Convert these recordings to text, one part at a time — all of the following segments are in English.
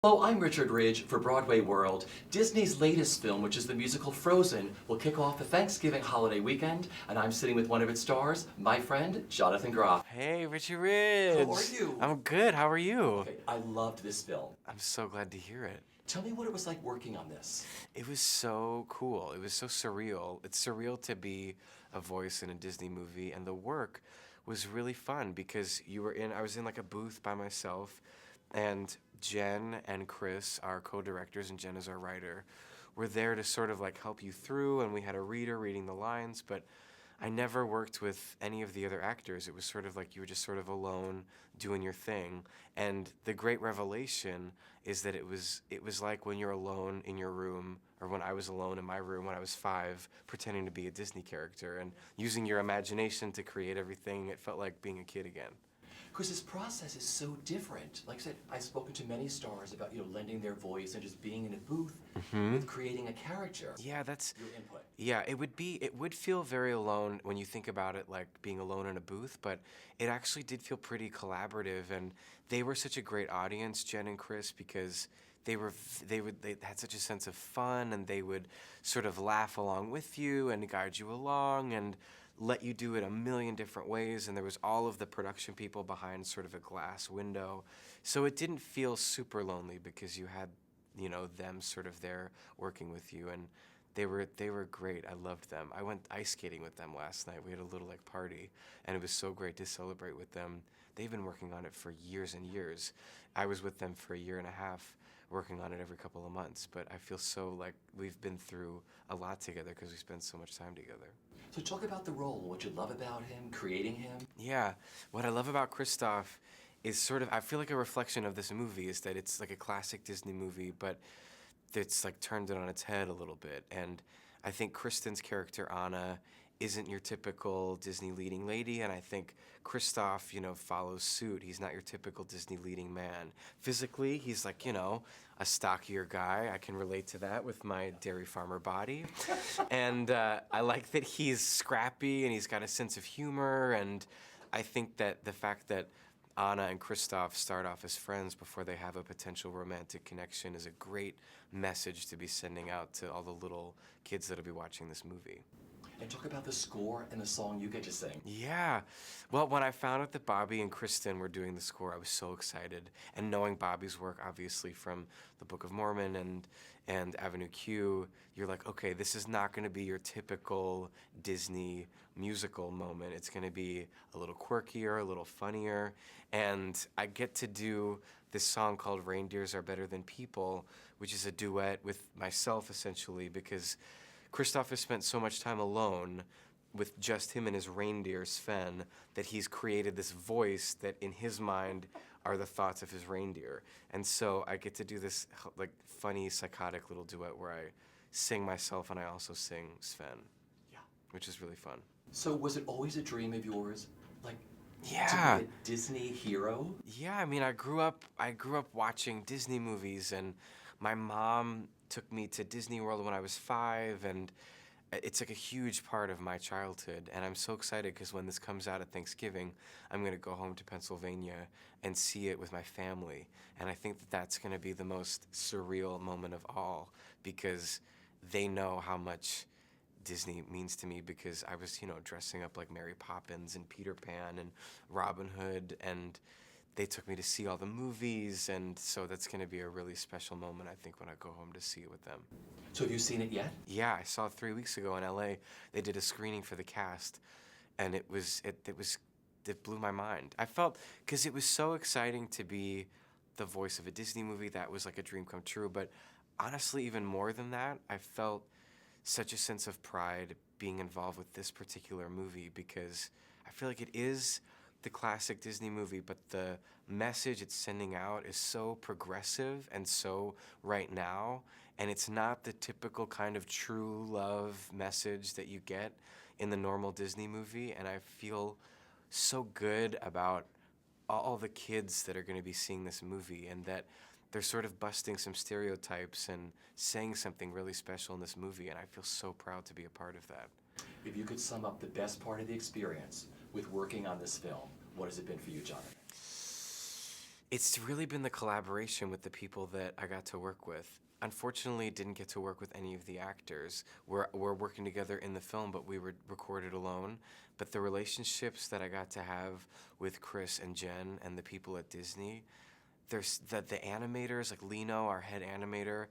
Hello, I'm Richard Ridge for Broadway World. Disney's latest film, which is the musical Frozen, will kick off the Thanksgiving holiday weekend, and I'm sitting with one of its stars, my friend, Jonathan Groff. Hey, Richie Ridge. How are you? I'm good. How are you? Okay, I loved this film. I'm so glad to hear it. Tell me what it was like working on this. It was so cool. It was so surreal. It's surreal to be a voice in a Disney movie, and the work was really fun because I was in like a booth by myself, and Jen and Chris, our co-directors, and Jen is our writer, were there to sort of like help you through, and we had a reader reading the lines, but I never worked with any of the other actors. It was sort of like you were just sort of alone doing your thing. And the great revelation is that it was like when you're alone in your room, or when I was alone in my room when I was 5, pretending to be a Disney character and using your imagination to create everything. It felt like being a kid again. Because this process is so different. Like I said, I've spoken to many stars about, lending their voice and just being in a booth with creating a character. Yeah, that's Your input. yeah, it would feel very alone when you think about it, like being alone in a booth, but it actually did feel pretty collaborative, and they were such a great audience, Jen and Chris, because they had such a sense of fun, and they would sort of laugh along with you and guide you along and let you do it a million different ways, and there was all of the production people behind sort of a glass window. So it didn't feel super lonely because you had, them sort of there working with you, and they were great. I loved them. I went ice skating with them last night. We had a little like party, and it was so great to celebrate with them. They've been working on it for years and years. I was with them for a year and a half, working on it every couple of months, but I feel so like we've been through a lot together because we spend so much time together. So talk about the role, what you love about him, creating him. Yeah, what I love about Kristoff is sort of, I feel like a reflection of this movie is that it's like a classic Disney movie, but it's like turned it on its head a little bit. And I think Kristen's character, Anna, isn't your typical Disney leading lady, and I think Kristoff, follows suit. He's not your typical Disney leading man. Physically, he's like, a stockier guy. I can relate to that with my dairy farmer body. And I like that he's scrappy and he's got a sense of humor, and I think that the fact that Anna and Kristoff start off as friends before they have a potential romantic connection is a great message to be sending out to all the little kids that'll be watching this movie. And talk about the score and the song you get to sing. Yeah. Well, when I found out that Bobby and Kristen were doing the score, I was so excited. And knowing Bobby's work, obviously, from the Book of Mormon and Avenue Q, you're like, okay, this is not going to be your typical Disney musical moment. It's going to be a little quirkier, a little funnier. And I get to do this song called Reindeers Are Better Than People, which is a duet with myself, essentially, because Kristoff has spent so much time alone with just him and his reindeer, Sven, that he's created this voice that in his mind are the thoughts of his reindeer. And so I get to do this like funny, psychotic little duet where I sing myself and I also sing Sven. Yeah. Which is really fun. So was it always a dream of yours, like, Yeah. to be a Disney hero? Yeah, I mean, I grew up watching Disney movies, and my mom took me to Disney World when I was 5, and it's like a huge part of my childhood. And I'm so excited because when this comes out at Thanksgiving, I'm going to go home to Pennsylvania and see it with my family. And I think that that's going to be the most surreal moment of all, because they know how much Disney means to me, because I was, dressing up like Mary Poppins and Peter Pan and Robin Hood, and they took me to see all the movies, and so that's going to be a really special moment, I think, when I go home to see it with them. So have you seen it yet? Yeah, I saw it 3 weeks ago in LA. They did a screening for the cast, and it blew my mind. I felt, because it was so exciting to be the voice of a Disney movie, that was like a dream come true, but honestly, even more than that, I felt such a sense of pride being involved with this particular movie, because I feel like it is the classic Disney movie, but the message it's sending out is so progressive and so right now, and it's not the typical kind of true love message that you get in the normal Disney movie, and I feel so good about all the kids that are going to be seeing this movie, and that they're sort of busting some stereotypes and saying something really special in this movie, and I feel so proud to be a part of that. If you could sum up the best part of the experience with working on this film, what has it been for you, Jonathan? It's really been the collaboration with the people that I got to work with. Unfortunately, didn't get to work with any of the actors. We're working together in the film, but we were recorded alone. But the relationships that I got to have with Chris and Jen and the people at Disney, there's the animators, like Lino, our head animator.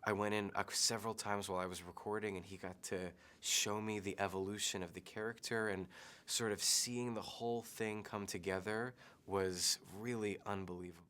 I went in several times while I was recording, and he got to show me the evolution of the character, and sort of seeing the whole thing come together was really unbelievable.